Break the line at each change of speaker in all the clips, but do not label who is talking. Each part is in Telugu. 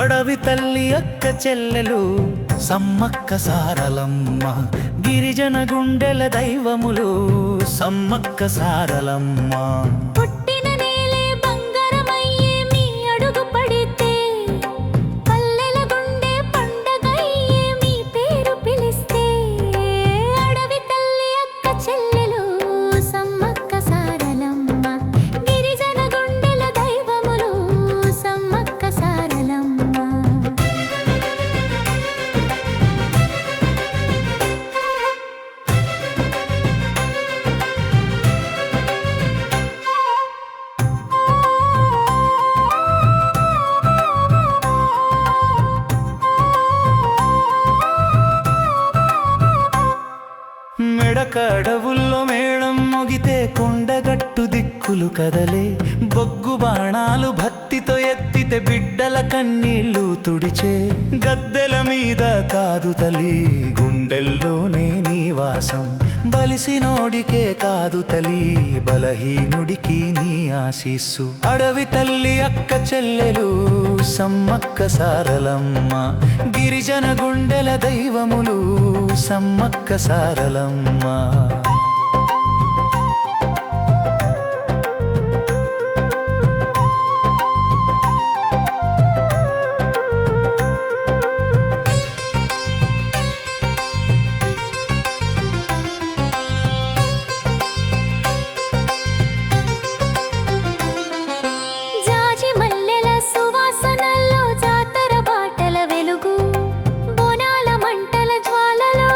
అడవి తల్లి అక్క చెల్లెలు సమ్మక్క సారలమ్మ, గిరిజన గుండెల దైవములు సమ్మక్క సారలమ్మ.
పుట్టిన నేలే బంగారమయ్యే మీ అడుగు పడితే, పల్లెల గుండె పండగయ్యే మీ పేరు పిలిస్తే, అడవి తల్లి అక్క చెల్లెలు సమ్మక్క సారలమ్మ, గిరిజన గుండెల దైవములు సమ్మక్క సారలమ్మ.
మెడక అడవుల్లో మేళం మోగితే కొండగట్టు దిక్కులు కదలే, బొగ్గు బాణాలు భక్తితో ఎత్తితే బిడ్డల కన్నీళ్లు తుడిచే. గద్దెల మీద కాదు తల్లి గుండెల్లోనే నివాసం, బలిసినోడికే కాదు తల్లి బలహీనుడికి నీ ఆశీస్సు. అడవి తల్లి అక్క చెల్లెలు సమ్మక్క సారలమ్మ, గిరిజన గుండెల దైవములు సమ్మక్క సారలమ్మ.
జాజి మల్లెల సువాసనల్లో జాతర బాటల వెలుగు, బోనాల మంటల జ్వాలలో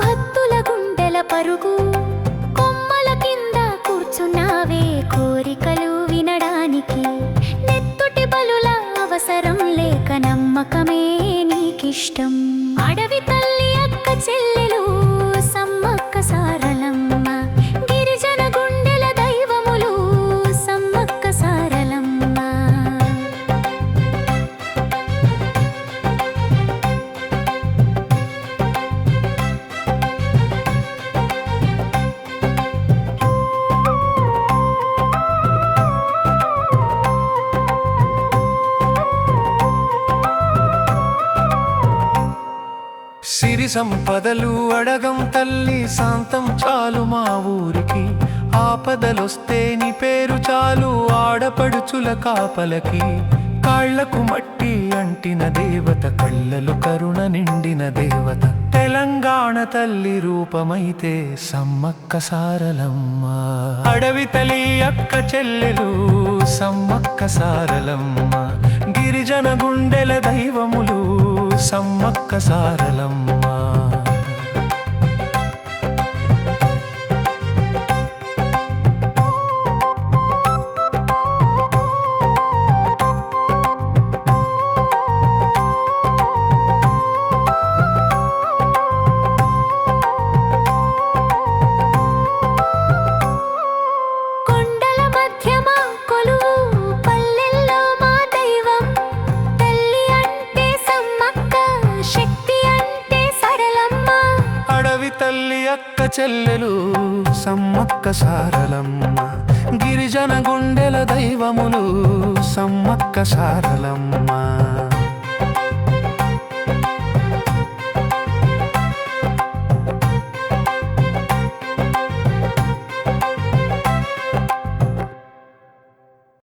భక్తుల గుండెల పరుగు. కొమ్మల కింద కూర్చున్నావే కోరికలు వినడానికి, నెత్తుటి బలుల అవసరం లేక నమ్మకమే నీకిష్టం. అడవి తల్లి అక్క చెల్లెలు సమ్మక్క సారలమ్మ, గిరిజన గుండెల దైవములు సమ్మక్క సారలమ్మ.
సిరి సంపదలు అడగం తల్లి శాంతం చాలు మా ఊరికి, ఆపదలొస్తే నీ పేరు చాలు ఆడపడుచుల కాపలకి. కాళ్లకు మట్టి అంటిన దేవత, కళ్ళలు కరుణ నిండిన దేవత, తెలంగాణ తల్లి రూపమైతే సమ్మక్క సారలమ్మ. అడవి తల్లి అక్క చెల్లెలు సమ్మక్క సారలమ్మ, గిరిజన గుండెల దైవములు సమ్మక్క సారలమ్మ.
కొండల మధ్య మా కొలువు, పల్లెల్లో మా దైవం, తల్లి అంటే సమ్మక్క, శక్తి అంటే సరళమ్మ.
అడవి తల్లి అక్క చెల్లెలు సమ్మక్క సారలమ్మ, గిరిజన గుండెల దైవములు సమ్మక్క సారలమ్మ.